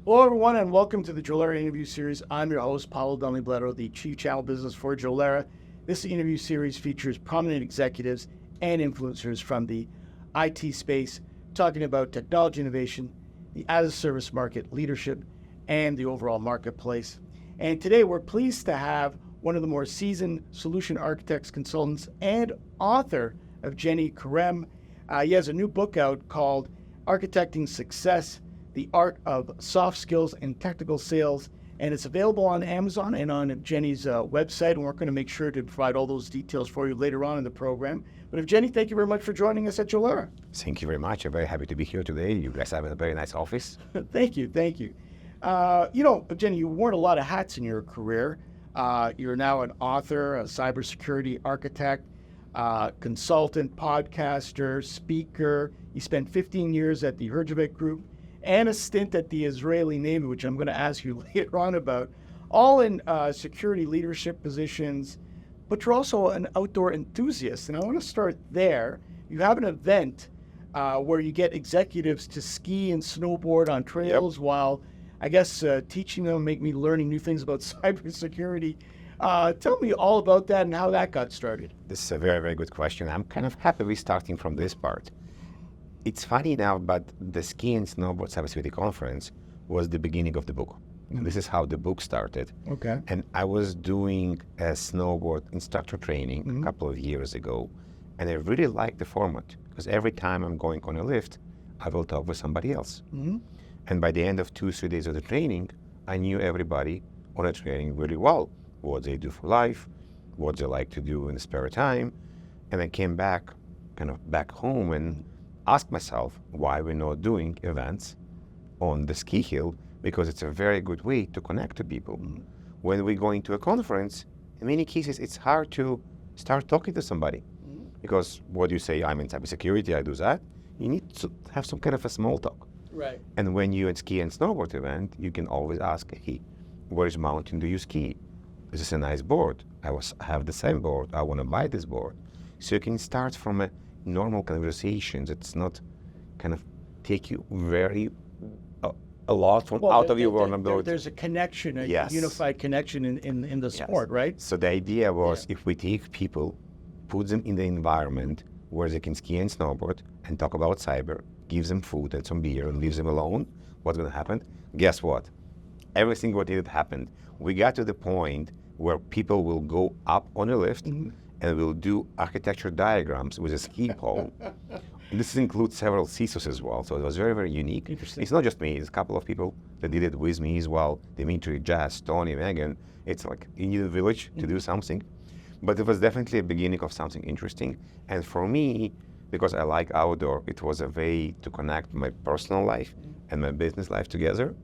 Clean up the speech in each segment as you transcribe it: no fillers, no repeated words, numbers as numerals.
Hello, everyone, and welcome to the Jolera Interview Series. I'm your host, Paulo Donlibletto, the Chief Channel Business for Jolera. This interview series features prominent executives and influencers from the IT space talking about technology innovation, the as-a-service market leadership, and the overall marketplace. And today we're pleased to have one of the more seasoned solution architects, consultants, and author of Evgeniy Kharam. He has a new book out called Architecting Success, The Art of Soft Skills and Technical Sales, and it's available on Amazon and on Evgeniy's website, and we're going to make sure to provide all those details for you later on in the program. But Evgeniy, thank you very much for joining us at Jolera. Thank you very much. I'm very happy to be here today. You guys have a very nice office. Thank you. Evgeniy, you worn a lot of hats in your career. You're now an author, a cybersecurity architect, consultant, podcaster, speaker. You spent 15 years at the Evgeniy Group and a stint at the Israeli Navy, which I'm going to ask you later on about, all in security leadership positions, but you're also an outdoor enthusiast. And I want to start there. You have an event where you get executives to ski and snowboard on trails while, I guess, teaching them, make me learning new things about cybersecurity. Tell me all about that and how that got started. This is a very, very good question. I'm kind of happy we're starting from this part. It's funny now, but the Ski and Snowboard Cybersecurity Conference was the beginning of the book. Mm-hmm. This is how the book started. Okay. And I was doing a snowboard instructor training a couple of years ago, and I really liked the format because every time I'm going on a lift, I will talk with somebody else. Mm-hmm. And by the end of 2-3 days of the training, I knew everybody on the training really well, what they do for life, what they like to do in the spare time. And I came back home and ask myself why we're not doing events on the ski hill, because it's a very good way to connect to people. Mm-hmm. When we're going to a conference, in many cases, it's hard to start talking to somebody because what do you say? I'm in cybersecurity, I do that. You need to have some kind of a small talk. Right. And when you're at ski and snowboard event, you can always ask, hey, which mountain do you ski? This is a nice board. I have the same board. I want to buy this board. So you can start from a normal conversations. It's not kind of take you a lot from out of your vulnerability. There's a connection, a yes. unified connection in the sport, right? So the idea was if we take people, put them in the environment where they can ski and snowboard and talk about cyber, give them food and some beer and leave them alone, what's going to happen? Guess what? Everything what did happened. We got to the point where people will go up on a lift and we'll do architecture diagrams with a ski pole. This includes several CISOs as well, so it was very, very unique. Interesting. It's not just me, it's a couple of people that did it with me as well. Dimitri, Jazz, Tony, Megan. It's like you need a village to do something. But it was definitely a beginning of something interesting. And for me, because I like outdoor, it was a way to connect my personal life and my business life together.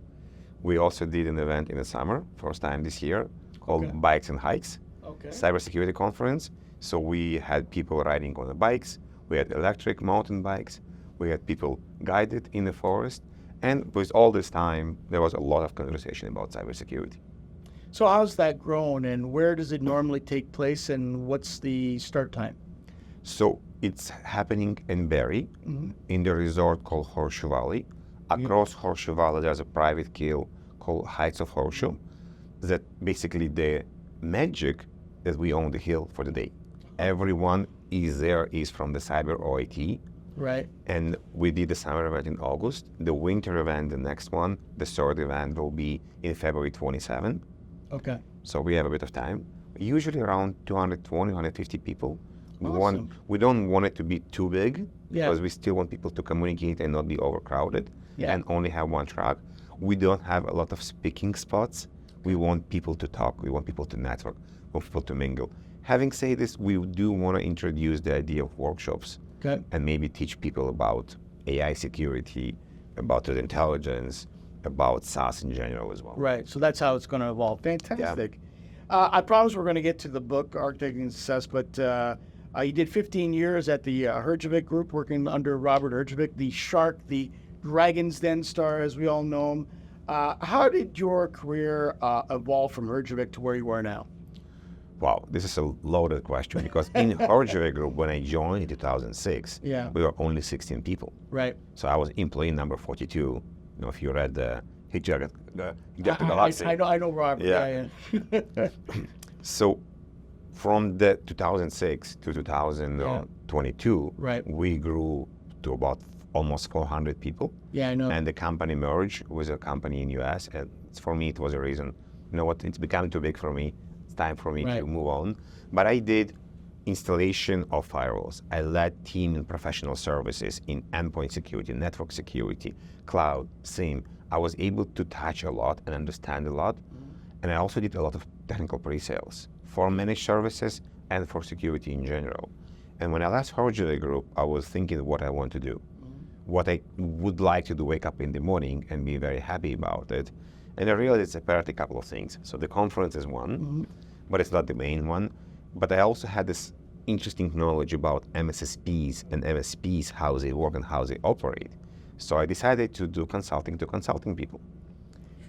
We also did an event in the summer, first time this year, called Bikes and Hikes, Cybersecurity Conference. So we had people riding on the bikes, we had electric mountain bikes, we had people guided in the forest, and with all this time, there was a lot of conversation about cybersecurity. So how's that grown, and where does it normally take place, and what's the start time? So it's happening in Barrie, in the resort called Horseshoe Valley. Across Horseshoe Valley, there's a private hill called Heights of Horseshoe. That basically the magic that we own the hill for the day. Everyone is from the cyber OIT. Right. And we did the summer event in August. The winter event, the next one, the third event will be in February 27. Okay. So we have a bit of time. Usually around 220, 150 people. Awesome. We don't want it to be too big because we still want people to communicate and not be overcrowded and only have one track. We don't have a lot of speaking spots. We want people to talk. We want people to network. We want people to mingle. Having said this, we do want to introduce the idea of workshops and maybe teach people about AI security, about threat intelligence, about SaaS in general as well. Right. So that's how it's going to evolve. Fantastic. I promise we're going to get to the book, Architecting Success, but you did 15 years at the Evgeniy Group, working under Robert Evgeniy, the shark, the Dragon's Den star, as we all know him. How did your career evolve from Evgeniy to where you are now? Wow, this is a loaded question because in Evgeniy Group, when I joined in 2006, we were only 16 people. Right. So I was employee number 42. You know, if you read the Galaxy. I know Robert. Yeah. Yeah. So from the 2006 to 2022, Right. we grew to about almost 400 people. Yeah, I know. And the company merged with a company in US. And for me, it was a reason, you know what, it's becoming too big for me. It's time for me to move on. But I did installation of firewalls. I led team in professional services in endpoint security, network security, cloud, SIEM. I was able to touch a lot and understand a lot. And I also did a lot of technical pre-sales for managed services and for security in general. And when I last heard Jolera Group, I was thinking what I want to do, what I would like to do, wake up in the morning and be very happy about it. And I realized it's apparently a couple of things. So the conference is one, but it's not the main one. But I also had this interesting knowledge about MSSPs and MSPs, how they work and how they operate. So I decided to do consulting to consulting people.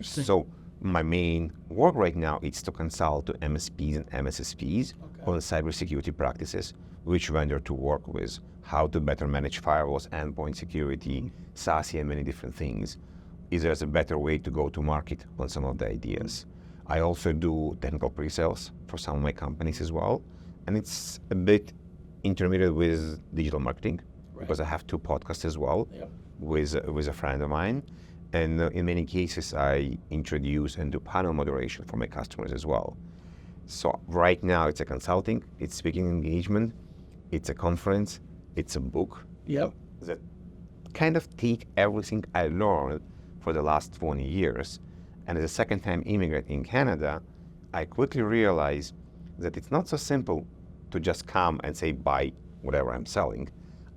So my main work right now is to consult to MSPs and MSSPs on cybersecurity practices, which vendor to work with, how to better manage firewalls, endpoint security, SASE, and many different things. Is there a better way to go to market on some of the ideas? I also do technical pre-sales for some of my companies as well. And it's a bit intermediate with digital marketing because I have 2 podcasts as well with a friend of mine. And in many cases, I introduce and do panel moderation for my customers as well. So right now, it's a consulting, it's speaking engagement, it's a conference, it's a book that kind of take everything I learned for the last 20 years. And as a second-time immigrant in Canada, I quickly realized that it's not so simple to just come and say, buy whatever I'm selling.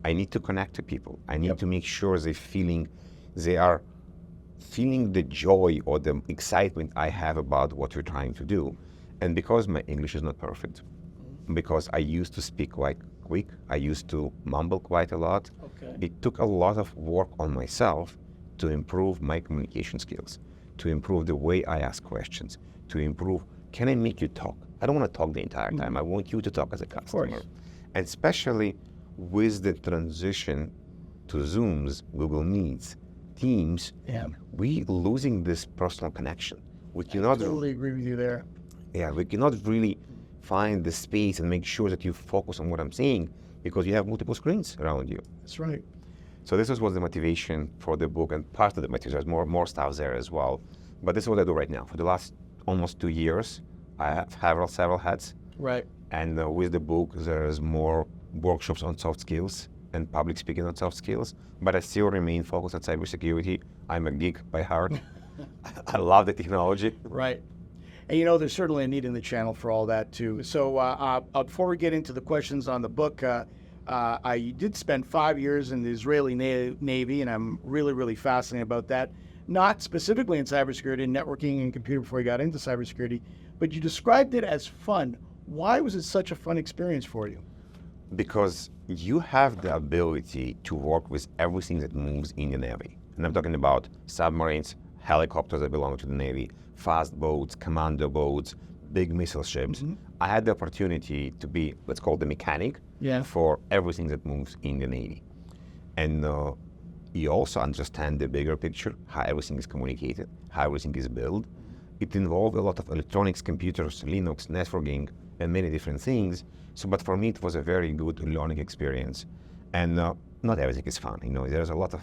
I need to connect to people. I need to make sure they are feeling the joy or the excitement I have about what we're trying to do. And because my English is not perfect, because I used to speak quite quick, I used to mumble quite a lot, it took a lot of work on myself to improve my communication skills, to improve the way I ask questions, to improve, can I make you talk? I don't want to talk the entire time. I want you to talk as a customer. And especially with the transition to Zooms, Google Meets, Teams, we losing this personal connection. We cannot totally agree with you there. Yeah, we cannot really find the space and make sure that you focus on what I'm saying because you have multiple screens around you. That's right. So this was the motivation for the book, and part of the material, there's more stuff there as well. But this is what I do right now. For the last almost 2 years, I have several hats. Right. And with the book, there's more workshops on soft skills and public speaking on soft skills, but I still remain focused on cybersecurity. I'm a geek by heart. I love the technology. Right. And you know, there's certainly a need in the channel for all that too. So before we get into the questions on the book, I did spend 5 years in the Israeli Navy, and I'm really, really fascinated about that. Not specifically in cybersecurity and networking and computer before you got into cybersecurity, but you described it as fun. Why was it such a fun experience for you? Because you have the ability to work with everything that moves in the Navy. And I'm talking about submarines, helicopters that belong to the Navy, fast boats, commando boats, big missile ships. I had the opportunity to be, let's call it the mechanic for everything that moves in the Navy. And you also understand the bigger picture, how everything is communicated, how everything is built. It involved a lot of electronics, computers, Linux, networking, and many different things. So, but for me, it was a very good learning experience. And not everything is fun. You know, there's a lot of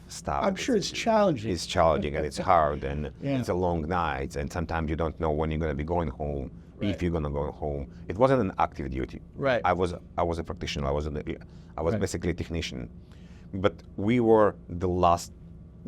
stuff. I'm sure it's challenging. It's challenging and it's hard and it's a long night. And sometimes you don't know when you're going to be going home, if you're going to go home. It wasn't an active duty. Right. I was a practitioner. I was basically a technician. But we were the last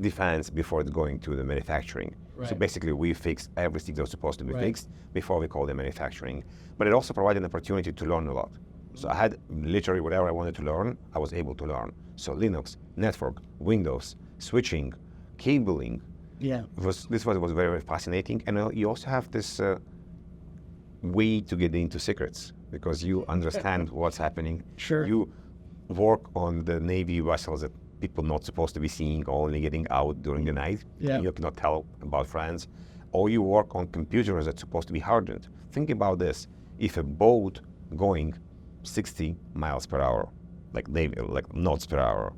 defense before going to the manufacturing. So basically, we fixed everything that was supposed to be fixed before we called it manufacturing. But it also provided an opportunity to learn a lot. So I had literally whatever I wanted to learn, I was able to learn. So Linux, network, Windows, switching, cabling. This was very, very fascinating. And you also have this way to get into secrets because you understand what's happening. You work on the Navy vessels that people not supposed to be seeing, only getting out during the night. You cannot tell about friends. Or you work on computers that's supposed to be hardened. Think about this. If a boat going 60 miles per hour, like knots per hour,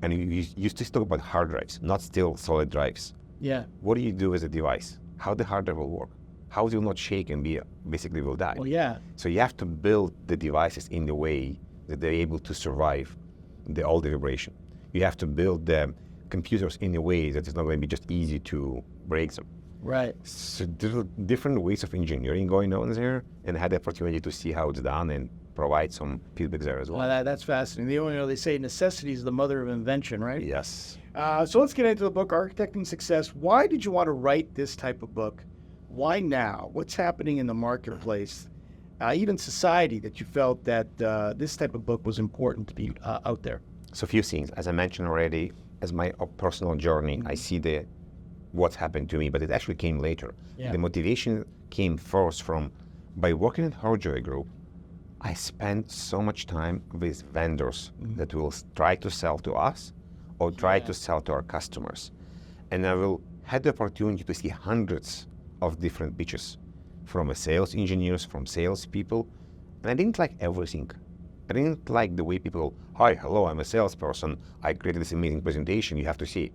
and you still talk about hard drives, not still solid drives. Yeah. What do you do with the device? How the hardware will work? How it will not shake and basically will die? Well, yeah. So you have to build the devices in the way that they're able to survive all the vibration. You have to build the computers in a way that it's not going to be just easy to break them. Right. So there are different ways of engineering going on there, and I had the opportunity to see how it's done and provide some feedback there as well. Well, that's fascinating. They say necessity is the mother of invention, right? Yes. So let's get into the book, Architecting Success. Why did you want to write this type of book? Why now? What's happening in the marketplace, even society, that you felt that this type of book was important to be out there? So a few things. As I mentioned already, as my personal journey, I see what's happened to me, but it actually came later. Yeah. The motivation came first by working at Hardware Group. I spent so much time with vendors that will try to sell to us or try to sell to our customers. And I will had the opportunity to see hundreds of different pitches from sales engineers, from salespeople. And I didn't like everything. I didn't like the way people, hi, hello, I'm a salesperson. I created this amazing presentation, you have to see it.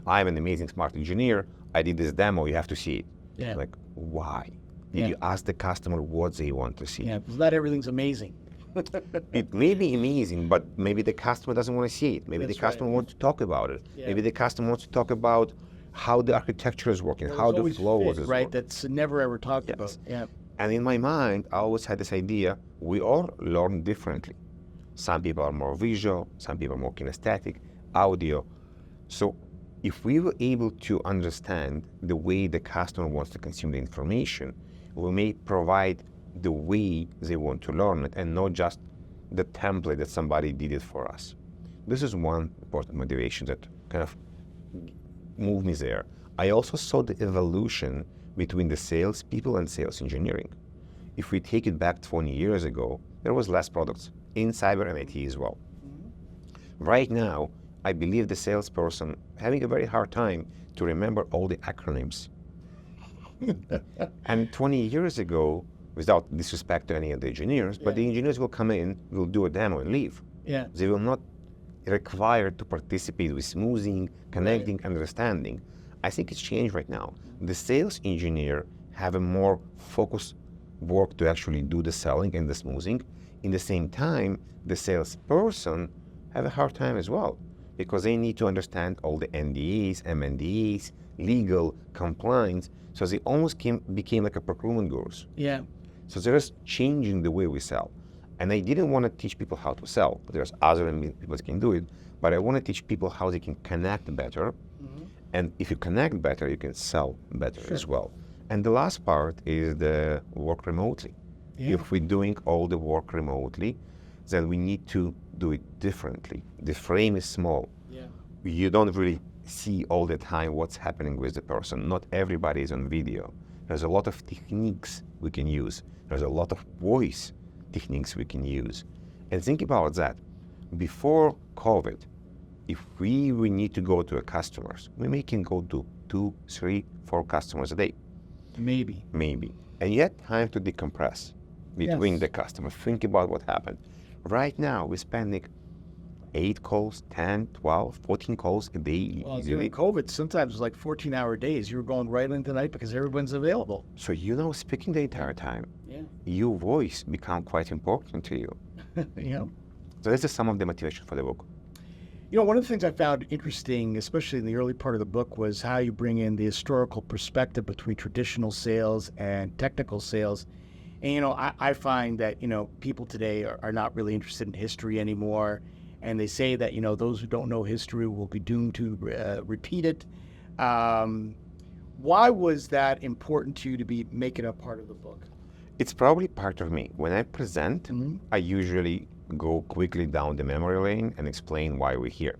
I'm an amazing smart engineer. I did this demo, you have to see it. Yeah. Like, why? Did you ask the customer what they want to see? Yeah, because not everything's amazing. It may be amazing, but maybe the customer doesn't want to see it. Maybe That's the customer right. wants to talk about it. Yeah. Maybe the customer wants to talk about how the architecture is working, how the flow is right? working. That's never ever talked Yes. about. Yeah. And in my mind, I always had this idea, we all learn differently. Some people are more visual, some people are more kinesthetic, audio. So if we were able to understand the way the customer wants to consume the information, we may provide the way they want to learn it and not just the template that somebody did it for us. This is one important motivation that kind of moved me there. I also saw the evolution between the salespeople and sales engineering. If we take it back 20 years ago, there was less products in cyber and IT as well. Right now, I believe the salesperson having a very hard time to remember all the acronyms. And 20 years ago, without disrespect to any of the engineers, but the engineers will come in, will do a demo and leave. Yeah. They will not require to participate with smoothing, connecting, understanding. I think it's changed right now. The sales engineer have a more focused work to actually do the selling and the smoothing. In the same time, the salesperson have a hard time as well because they need to understand all the NDAs, MNDAs, legal, compliance. So they almost became like a procurement gurus. Yeah. So there's changing the way we sell. And I didn't want to teach people how to sell. There's other people that can do it, but I want to teach people how they can connect better. And if you connect better, you can sell better as well. And the last part is the work remotely. Yeah. If we're doing all the work remotely, then we need to do it differently. The frame is small. Yeah. You don't really see all the time what's happening with the person. Not everybody is on video. There's a lot of techniques we can use. There's a lot of voice techniques we can use. And think about that. Before COVID, if we need to go to a customers, we can go to 2, 3, 4 customers a day. Maybe. And yet time to decompress between the customers. Think about what happened. Right now, we're spending 8 calls, 10, 12, 14 calls a day Well, easily. during COVID, sometimes it was like 14-hour days. You were going right into the night because everyone's available. So speaking the entire time, Yeah. your voice become quite important to you. You know. So this is some of the motivation for the book. You know, one of the things I found interesting, especially in the early part of the book, was how you bring in the historical perspective between traditional sales and technical sales. And, I find that, people today are not really interested in history anymore. And they say that, those who don't know history will be doomed to repeat it. Why was that important to you to be making a part of the book? It's probably part of me. When I present, I usually go quickly down the memory lane and explain why we're here.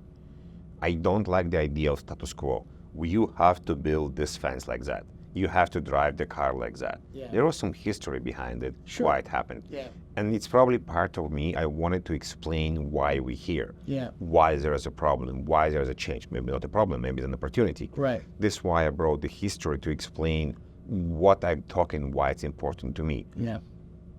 I don't like the idea of status quo. You have to build this fence like that. You have to drive the car like that. Yeah. There was some history behind it, why it happened. Yeah. And it's probably part of me. I wanted to explain why we're here. Yeah. Why there is a problem, why there is a change. Maybe not a problem, maybe it's an opportunity. Right. This is why I brought the history to explain what I'm talking, why it's important to me. Yeah.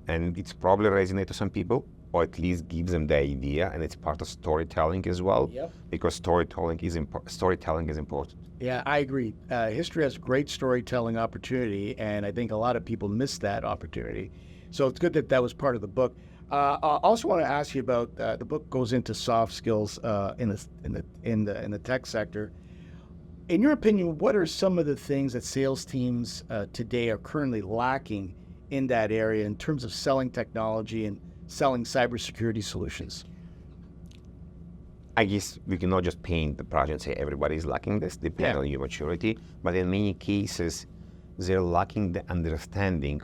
and it's probably resonate to some people, or at least gives them the idea, and it's part of storytelling as well, because storytelling is important. Yeah, I agree. History has great storytelling opportunity, and I think a lot of people miss that opportunity. So it's good that that was part of the book. I also want to ask you about the book goes into soft skills in the tech sector. In your opinion, what are some of the things that sales teams today are currently lacking in that area in terms of selling technology and selling cybersecurity solutions? I guess we cannot just paint the project and say everybody's lacking this, depending on your maturity, but in many cases, they're lacking the understanding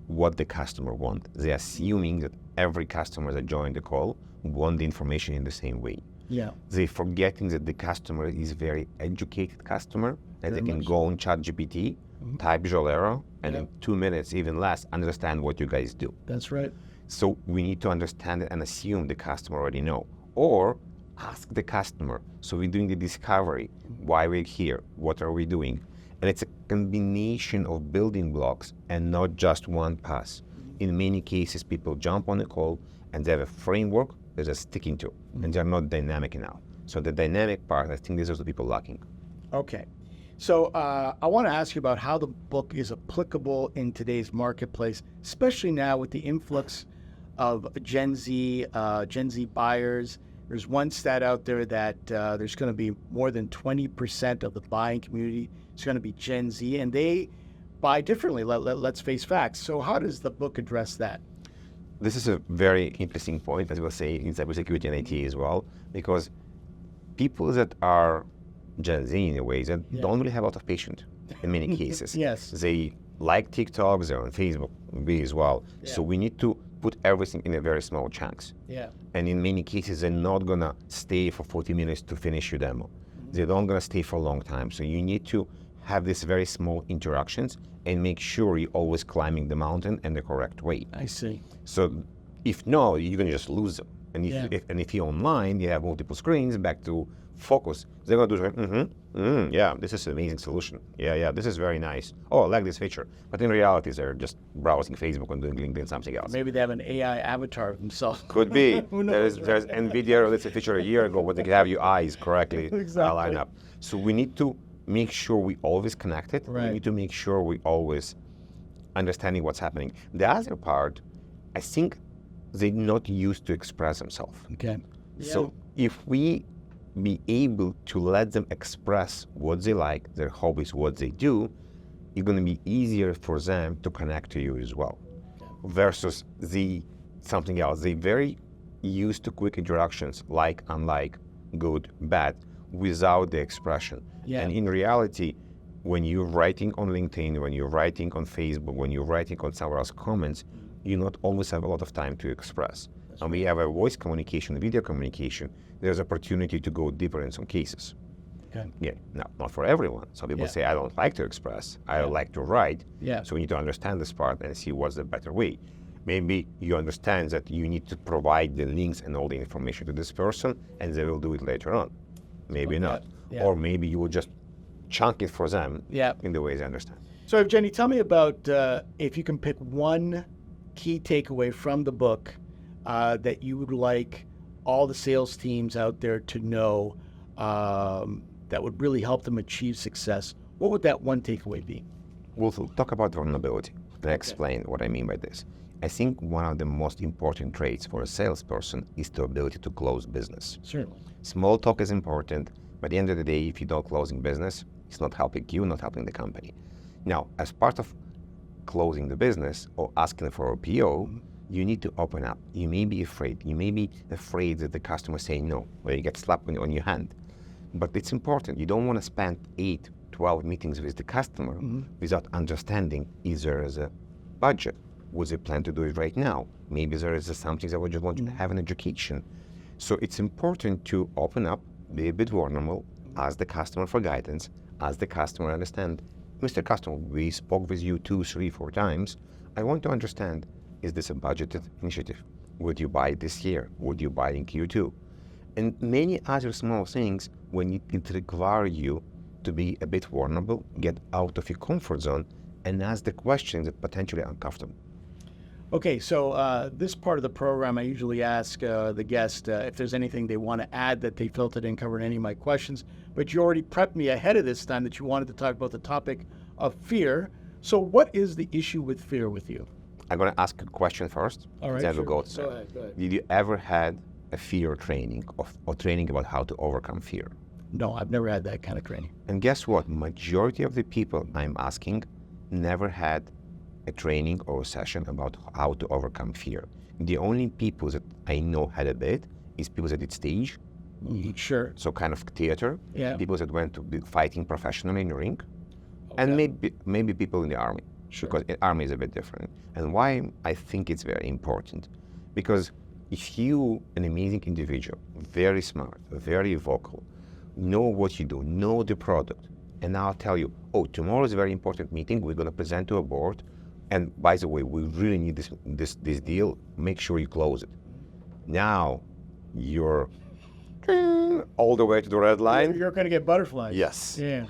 what the customer wants. They're assuming that every customer that joined the call want the information in the same way. Yeah. They're forgetting that the customer is a very educated customer, and they can go on ChatGPT, type Jolera, and in 2 minutes, even less, understand what you guys do. That's right. So we need to understand it and assume the customer already know. Or ask the customer. So we're doing the discovery, why we're here, what are we doing? And it's a combination of building blocks and not just one pass. In many cases, people jump on a call and they have a framework that they're sticking to, and they're not dynamic enough. So the dynamic part, I think these are the people lacking. Okay. So I want to ask you about how the book is applicable in today's marketplace, especially now with the influx of Gen Z buyers. There's one stat out there that there's going to be more than 20% of the buying community is going to be Gen Z, and they buy differently. Let's face facts. So how does the book address that? This is a very interesting point, as we'll say, in cybersecurity and IT as well, because people that are Gen Z in a way that don't really have a lot of patience in many cases. Yes. They like TikTok, they're on Facebook as well. So we need to put everything in a very small chunks. Yeah. And in many cases, they're not gonna stay for 40 minutes to finish your demo. They're not gonna stay for a long time. So you need to have these very small interactions and make sure you're always climbing the mountain in the correct way. I see. So if no, you're gonna just lose them. And if you're online, you have multiple screens, back to focus. They're gonna do yeah, this is an amazing solution. Yeah, this is very nice. Oh, I like this feature. But in reality, they're just browsing Facebook and doing LinkedIn, something else. Maybe they have an AI avatar of themselves. Could be. Who knows, There's NVIDIA released a feature a year ago, but they can have your eyes correctly line up. So we need to make sure we always connected. Right. We need to make sure we always understanding what's happening. The other part, I think they're not used to express themselves. Okay. So if we be able to let them express what they like, their hobbies, what they do, it's going to be easier for them to connect to you as well. Versus something else. They're very used to quick interactions, like, unlike, good, bad, without the expression. And in reality, when you're writing on LinkedIn, when you're writing on Facebook, when you're writing on somewhere else comments, you not always have a lot of time to express. And we have a voice communication, video communication, there's opportunity to go deeper in some cases. Okay. Yeah, no, not for everyone. Some people say, I don't like to express, I like to write. So we need to understand this part and see what's the better way. Maybe you understand that you need to provide the links and all the information to this person, and they will do it later on. Maybe not. Or maybe you will just chunk it for them in the way they understand. So Evgeniy, tell me about if you can pick one key takeaway from the book that you would like all the sales teams out there to know that would really help them achieve success. What would that one takeaway be? We'll talk about vulnerability and explain what I mean by this. I think one of the most important traits for a salesperson is the ability to close business. Certainly. Small talk is important, but at the end of the day, if you're not closing business, it's not helping you, not helping the company. Now, as part of closing the business or asking for a PO, you need to open up. You may be afraid. You may be afraid that the customer say no, or you get slapped on your hand. But it's important. You don't want to spend 8, 12 meetings with the customer without understanding, is there a budget? Would they plan to do it right now? Maybe there is something that we just want to have an education. So it's important to open up, be a bit vulnerable, ask the customer for guidance, ask the customer understand, Mr. Customer, we spoke with you 2, 3, 4 times. I want to understand, is this a budgeted initiative? Would you buy it this year? Would you buy in Q2? And many other small things when it requires you to be a bit vulnerable, get out of your comfort zone, and ask the questions that potentially uncomfortable. Okay, so this part of the program, I usually ask the guest if there's anything they want to add that they felt I didn't cover in any of my questions. But you already prepped me ahead of this time that you wanted to talk about the topic of fear. So what is the issue with fear with you? I'm going to ask a question first. All right, then sure. we'll go to Go ahead. Did you ever had a fear training or training about how to overcome fear? No, I've never had that kind of training. And guess what? Majority of the people I'm asking never had a training or a session about how to overcome fear. The only people that I know had a bit is people that did stage. Sure. So kind of theater. Yeah. People that went to be fighting professionally in the ring. Okay. And maybe people in the army. Sure. Because the army is a bit different. And why I think it's very important. Because if you, an amazing individual, very smart, very vocal, know what you do, know the product, and now I'll tell you, oh, tomorrow is a very important meeting, we're going to present to a board, and by the way, we really need this deal, make sure you close it. Now, you're all the way to the red line. You're going to get butterflies. Yes. Yeah.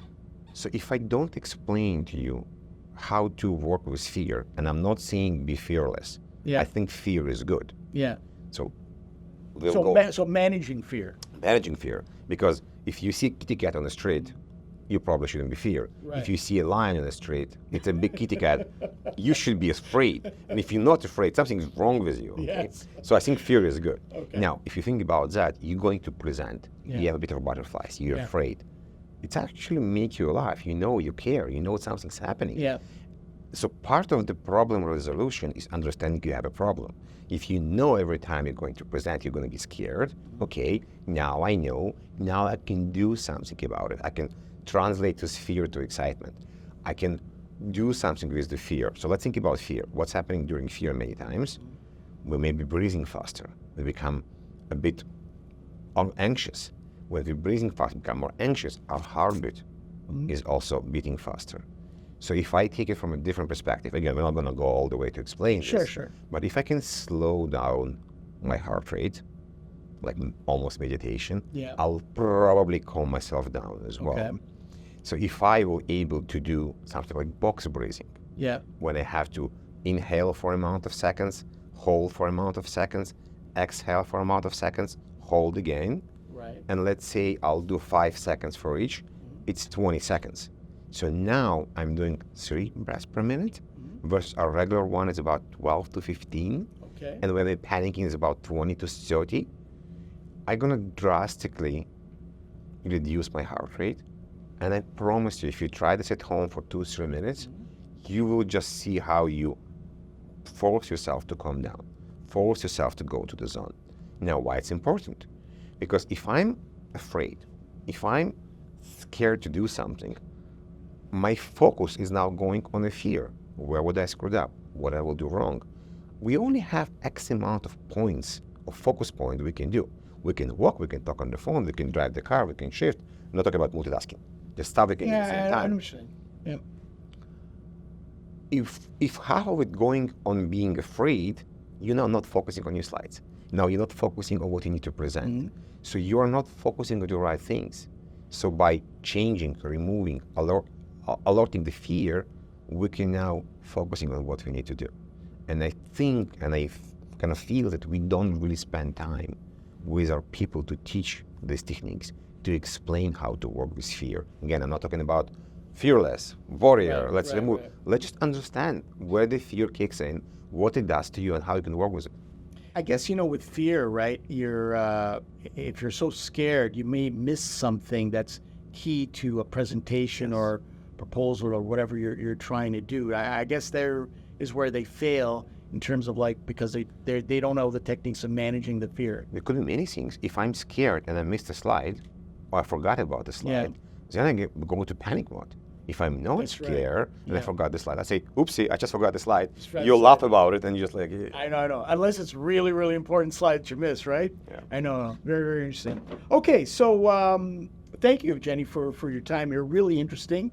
So if I don't explain to you how to work with fear, and I'm not saying be fearless, Yeah. I think fear is good. Yeah. So So managing fear. Managing fear, because if you see a kitty cat on the street, you probably shouldn't be feared. Right. If you see a lion in the street, it's a big kitty cat, you should be afraid. And if you're not afraid, something's wrong with you. Okay? Yes. So I think fear is good. Okay. Now, if you think about that, you're going to present. Yeah. You have a bit of butterflies, you're Yeah. afraid. It's actually make you alive. You know you care. You know something's happening. Yeah. So part of the problem resolution is understanding you have a problem. If you know every time you're going to present, you're going to be scared, okay, now I know, now I can do something about it. I can translate this fear to excitement. I can do something with the fear. So let's think about fear. What's happening during fear many times? We may be breathing faster. We become a bit anxious. When we're breathing fast, we become more anxious. Our heartbeat is also beating faster. So if I take it from a different perspective, again, we're not going to go all the way to explain this. Sure. But if I can slow down my heart rate, like almost meditation, Yeah. I'll probably calm myself down as well. Okay. So if I were able to do something like box breathing, Yeah. when I have to inhale for amount of seconds, hold for amount of seconds, exhale for amount of seconds, hold again, Right. and let's say I'll do 5 seconds for each, it's 20 seconds. So now I'm doing 3 breaths per minute versus our regular one is about 12 to 15. Okay. And when we're panicking is about 20 to 30. I'm gonna drastically reduce my heart rate. And I promise you, if you try this at home for 2-3 minutes, you will just see how you force yourself to calm down, force yourself to go to the zone. Now, why it's important? Because if I'm afraid, if I'm scared to do something, my focus is now going on the fear. Where would I screw up? What I will do wrong? We only have X amount of points, of focus points we can do. We can walk, we can talk on the phone, we can drive the car, we can shift. I'm not talking about multitasking. The stuff we can do at the same I time. understand. Yeah. If half of it going on being afraid, you're now not focusing on your slides. Now you're not focusing on what you need to present. So you are not focusing on the right things. So by changing, removing, alerting the fear, we can now focusing on what we need to do. And I think, and I kind of feel that we don't really spend time with our people to teach these techniques, to explain how to work with fear. Again, I'm not talking about fearless, warrior, let's remove. Let's just understand where the fear kicks in, what it does to you, and how you can work with it. I guess, with fear, right, if you're so scared, you may miss something that's key to a presentation or proposal or whatever you're trying to do. I guess there is where they fail in terms of because they don't know the techniques of managing the fear. There could be many things. If I'm scared and I missed a slide, or I forgot about the slide, then I go into panic mode. If I'm not scared and I forgot the slide, I say, oopsie, I just forgot the slide. You'll laugh about it and you're just like, yeah. I know. Unless it's really, really important slide that you miss, right? Yeah. I know. Very, very interesting. Okay, so thank you, Evgeniy, for your time here. Really interesting.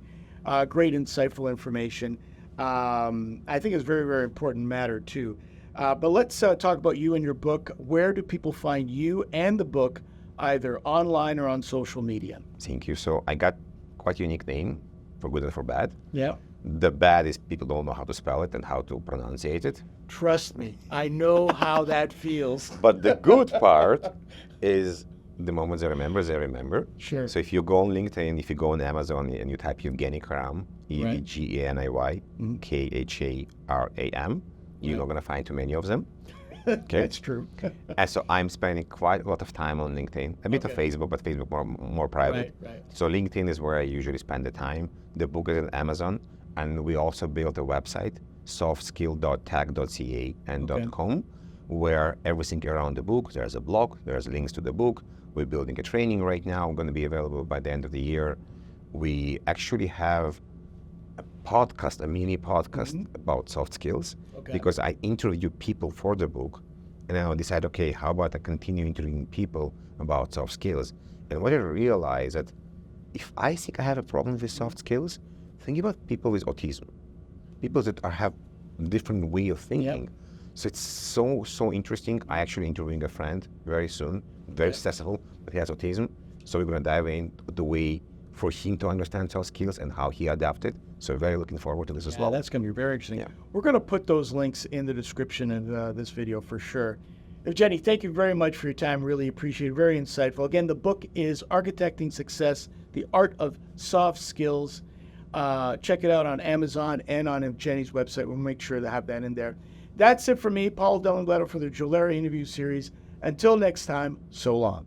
Great, insightful information. I think it's a very, very important matter, too. But let's talk about you and your book. Where do people find you and the book, either online or on social media? Thank you. So I got quite a unique name, for good and for bad. Yeah. The bad is people don't know how to spell it and how to pronunciate it. Trust me, I know how that feels. But the good part is the moment they remember, they remember. Sure. So if you go on LinkedIn, if you go on Amazon and you type Evgeniy Kharam, Evgeniy Kharam, you're not going to find too many of them. Okay. That's true. And so I'm spending quite a lot of time on LinkedIn, a bit of Facebook, but Facebook more private. Right. So LinkedIn is where I usually spend the time. The book is on Amazon, and we also built a website, softskill.tag.ca and .com, where everything around the book, there's a blog, there's links to the book. We're building a training right now, going to be available by the end of the year. We actually have a podcast, a mini podcast about soft skills, because I interview people for the book, and then I decide, okay, how about I continue interviewing people about soft skills? And what I realized that if I think I have a problem with soft skills, think about people with autism, people that have different way of thinking. So it's so interesting. I actually interviewing a friend very soon, very successful, but he has autism. So we're going to dive in the way for him to understand soft skills and how he adapted. So very looking forward to this as well. That's going to be very interesting. Yeah. We're going to put those links in the description of this video for sure. Evgeniy, thank you very much for your time. Really appreciate it. Very insightful. Again, the book is Architecting Success, The Art of Soft Skills. Check it out on Amazon and on Evgeniy's website. We'll make sure to have that in there. That's it for me, Paul Dellenblatter, for the Jolera Interview Series. Until next time, so long.